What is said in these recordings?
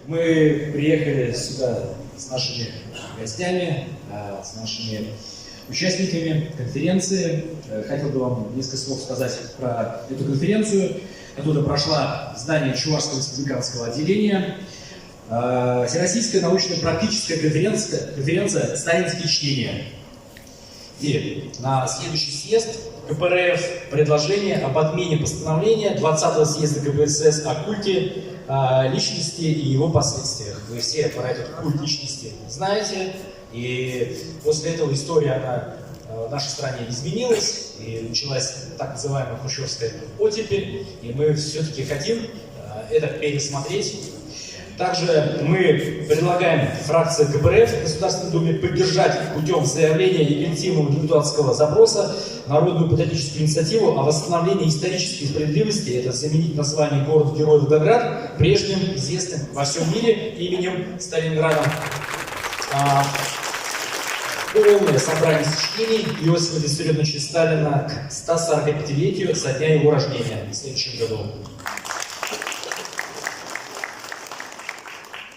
Мы приехали сюда с нашими гостями, с нашими участниками конференции. Хотел бы вам несколько слов сказать про эту конференцию, которая прошла в здании Чувашского республиканского отделения. Всероссийская научно-практическая конференция «Сталинские чтения». И на следующий съезд КПРФ предложение об отмене постановления 20-го съезда КПСС о культе личности и его последствиях. Вы все про этот культ личности знаете, и после этого история в нашей стране изменилась, и началась так называемая хрущевская оттепель, и мы все-таки хотим это пересмотреть. Также мы предлагаем фракции КПРФ в Государственной Думе поддержать путем заявления легитимного депутатского запроса народную патриотическую инициативу о восстановлении исторической справедливости, это заменить название город-герой Волгоград прежним известным во всем мире именем Сталинградом. Полное собрание сочинений Иосифа Виссарионовича Сталина к 145-летию со дня его рождения в следующем году.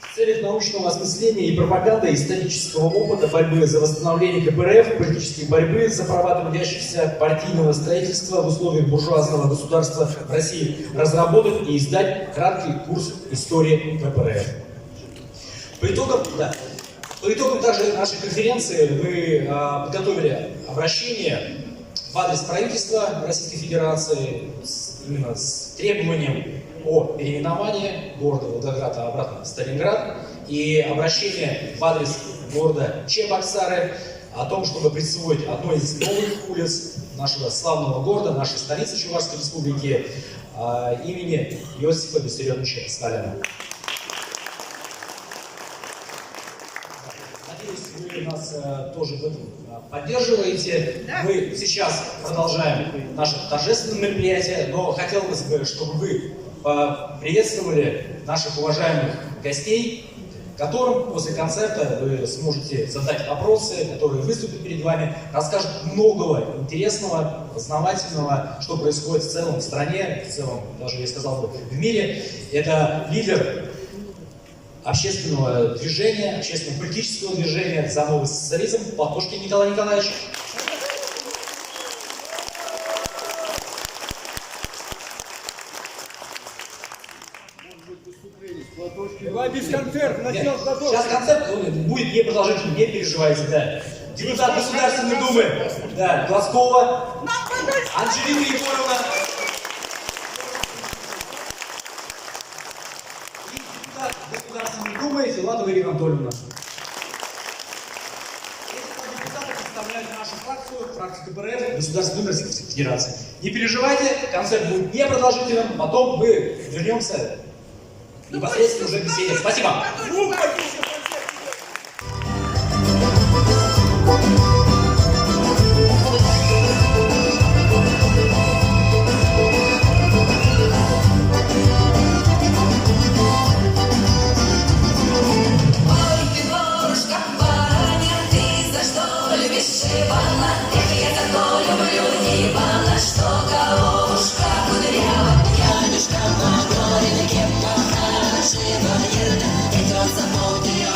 В целях научного осмысления и пропаганды исторического опыта борьбы за восстановление КПРФ, политической борьбы за права трудящихся, партийного строительства в условиях буржуазного государства в России разработать и издать краткий курс истории КПРФ. По итогам также нашей конференции мы подготовили обращение в адрес правительства Российской Федерации именно с требованием о переименовании города Волгограда обратно в Сталинград и обращение в адрес города Чебоксары о том, чтобы присвоить одной из новых улиц нашего славного города, нашей столицы Чувашской Республики, имени Иосифа Виссарионовича Сталина. Надеюсь, вы нас тоже в этом поддерживаете. Мы сейчас продолжаем наше торжественное мероприятие, но хотелось бы, чтобы вы приветствовали наших уважаемых гостей, которым после концерта вы сможете задать вопросы, которые выступят перед вами, расскажут многого интересного, познавательного, что происходит в целом в стране, в целом, даже я сказал бы, в мире. Это лидер общественного движения, общественно-политического движения за новый социализм Платошкин Николай Николаевич. Давай без концерта, начнем с Платошкина. Сейчас концерт будет непродолжительный, не переживайте, да. Депутат Государственной Думы, да, Глазкова, Анжелика Егоровна. И депутат Государственной Думы Филатова Ирина Анатольевна. Эти депутаты представляют нашу фракцию КПРФ Государственной Думы Российской Федерации. Не переживайте, концерт будет непродолжительным, потом мы вернемся непосредственно уже к беседе. Спасибо. Живая, и он запомнил.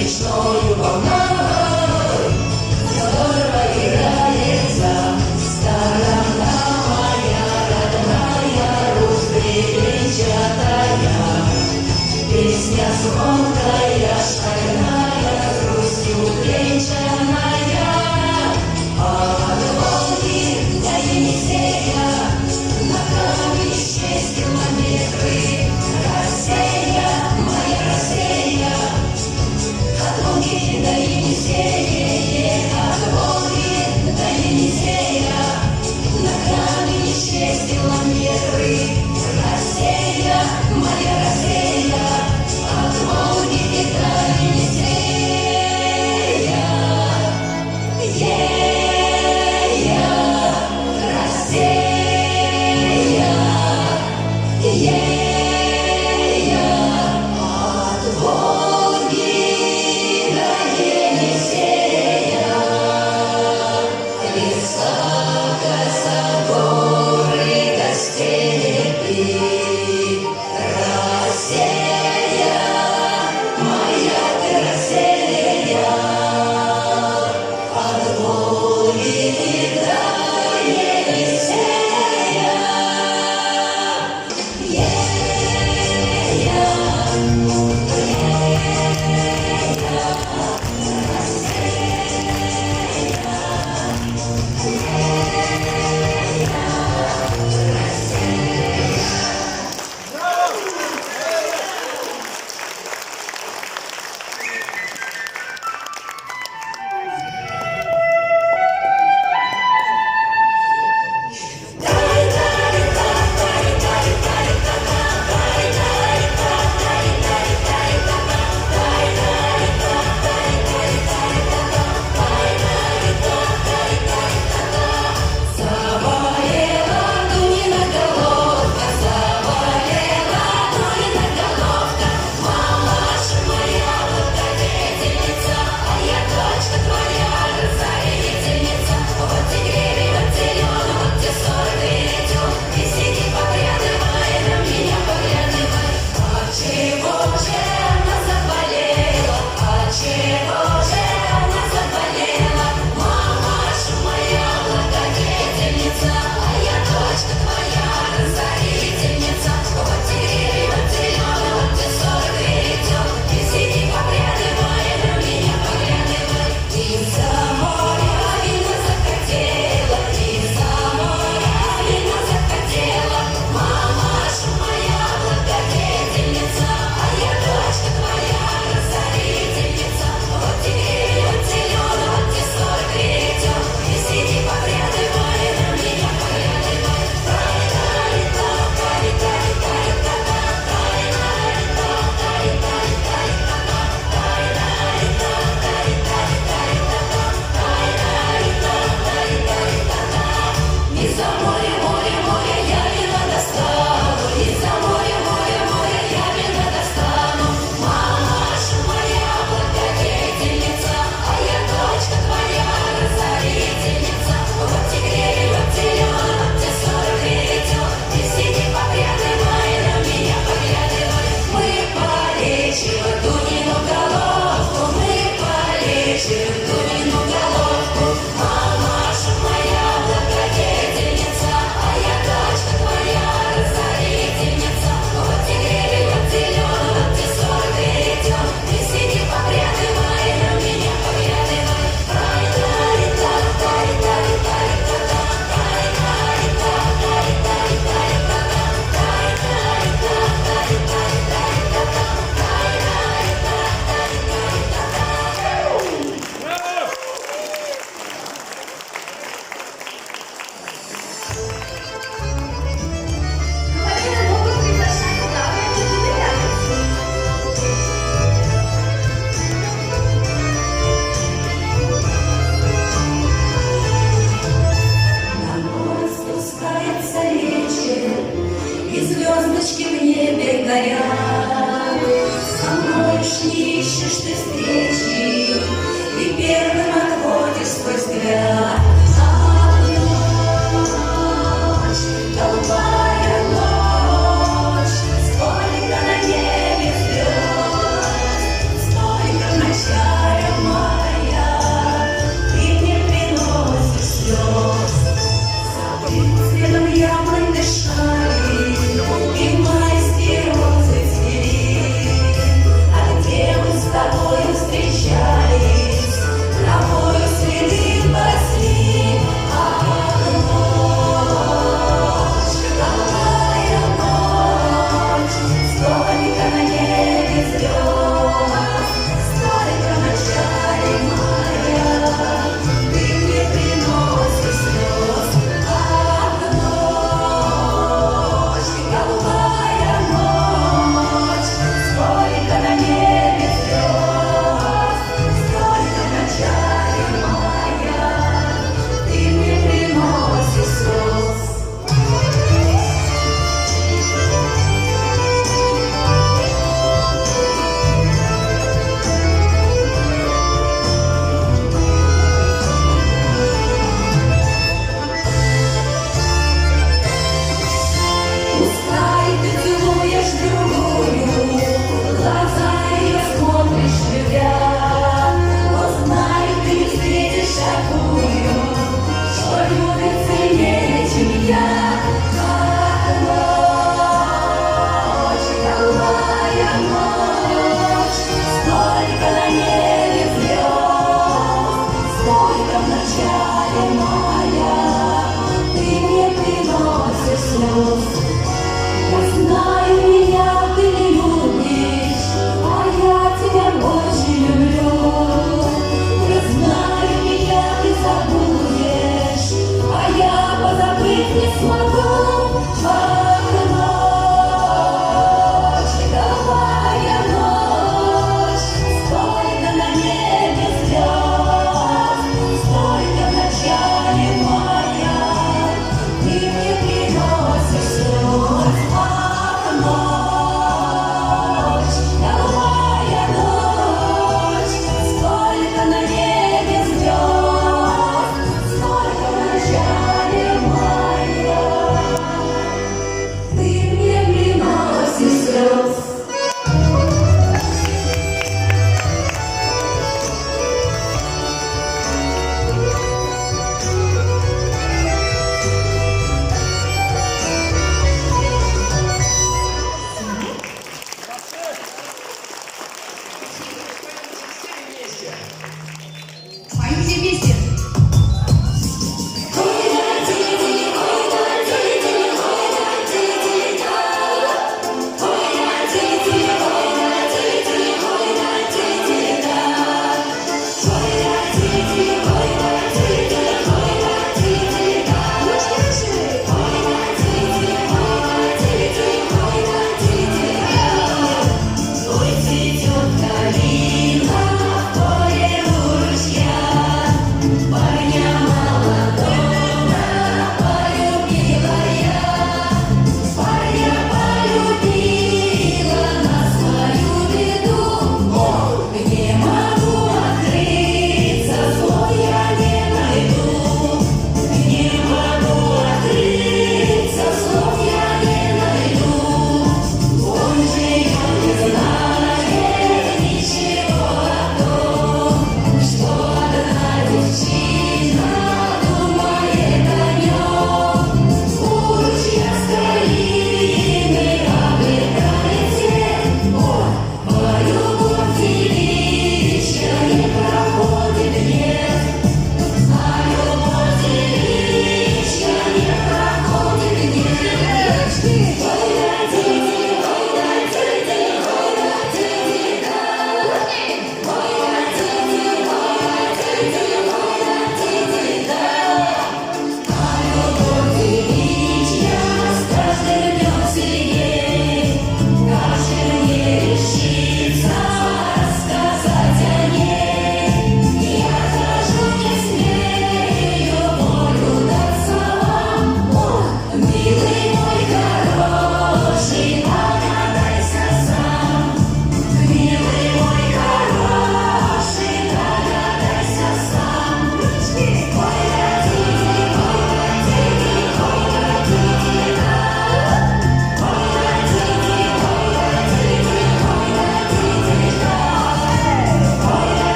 речною волной, здорово играется сторона моя родная, Русь бревенчатая, песня звонкая, шальная, Русью бренчаная. От Волги до Енисея на камне 6 километры. Россия, моя Россия, от Волги до Енисея, от Волги до Енисея на камне 6 километры. Россия, моя Россия, от Волги до Енисея.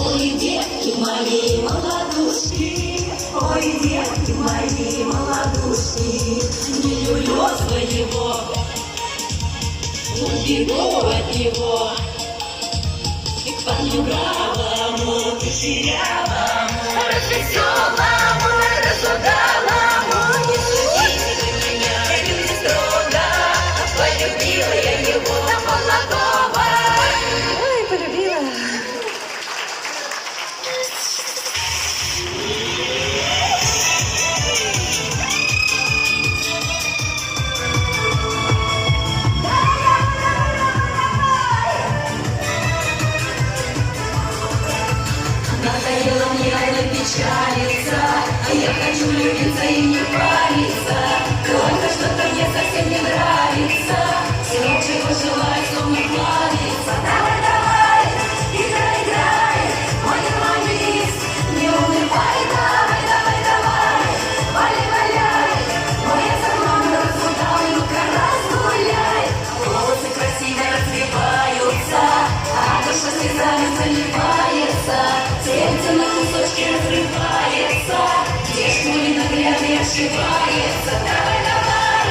Ой, детки мои, молодушки, Ой, детки мои малодушки, не люблю своего, убегу от него. И к парню бравому, кучерявому, развеселому, разудалому. Не судите вы меня, люди строго, полюбила я его молодого. Ой, полюбила. Надоело мне она печалиться, а я хочу любиться и не париться. Только что-то мне совсем не нравится, все, чего желаю, словно плавится. Давай, давай, играй, играй, мой гармонист, не унывай. Давай, давай, давай, валяй, валяй, моя заглавна разгуляй, ну-ка разгуляй. Волосы красиво развиваются, а душа слезами заливается. Сердце на кусочки разрывается, где шкури наглядно ошибается. Давай, давай,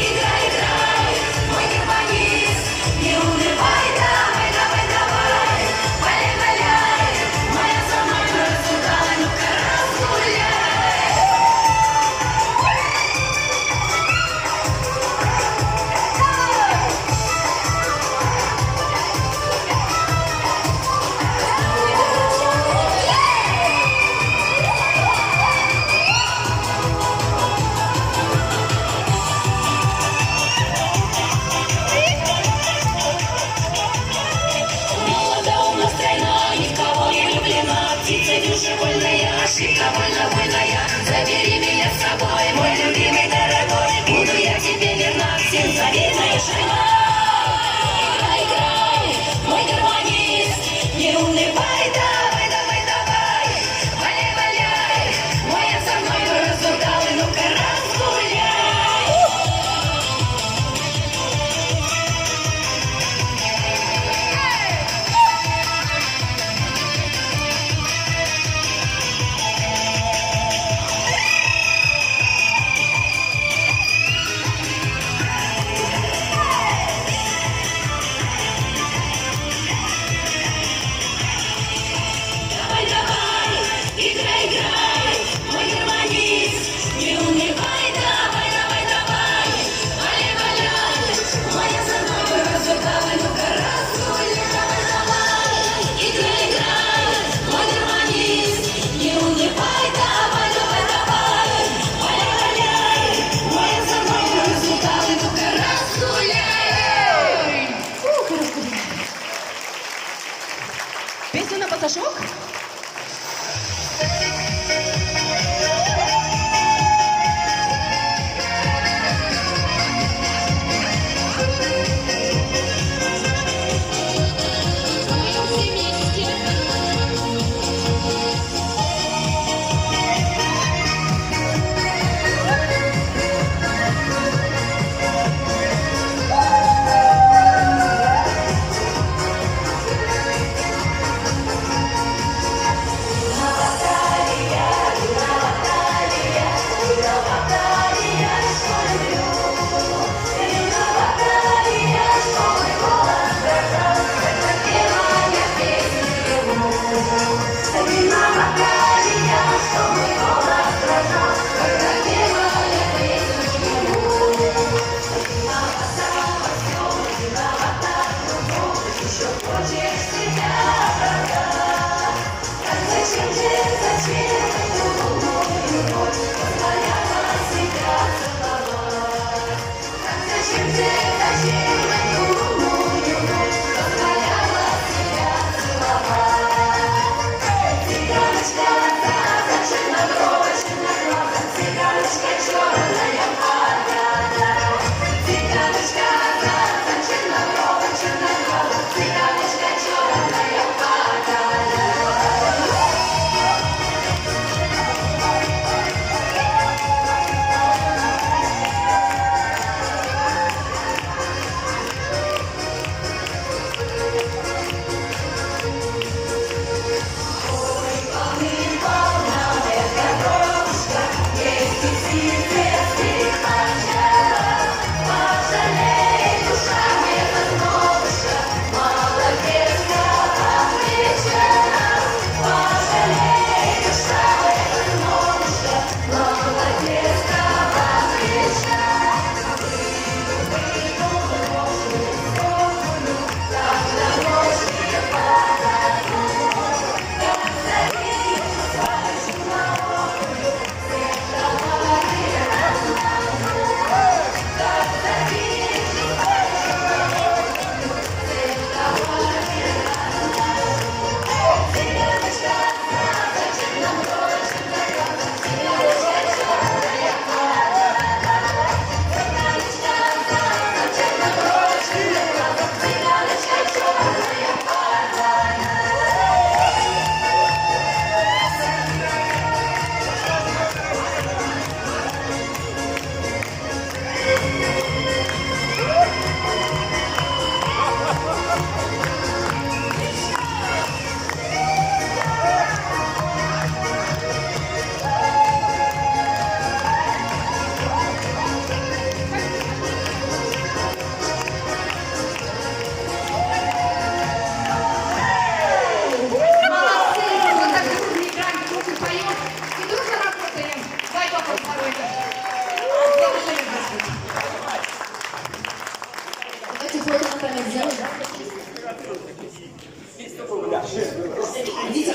играй, играй, мой гармонист, не унывай. Давай, давай, давай, валяй, валяй, моя сама разудала, ну-ка разгуляй. Молода, умна, стройна, ни в кого не влюблена. Птица душевольная, ошибка вольно-вольная. Забери меня с собой, мой любимый дорогой. Буду я тебе верна, всем завидная жена. Играй, играй, мой гармонист, не унывай. Давай, давай, давай, валяй, валяй, моя со мной разудала, ну-ка разгуляй.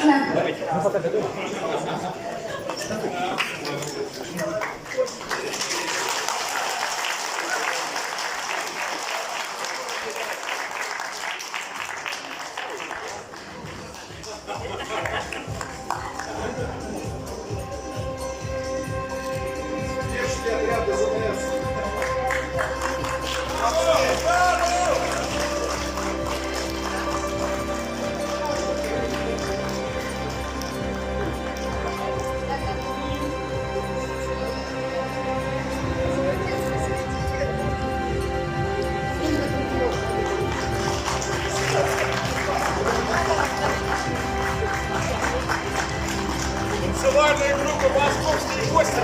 Отлично. Танцевальная группа «Московские гости».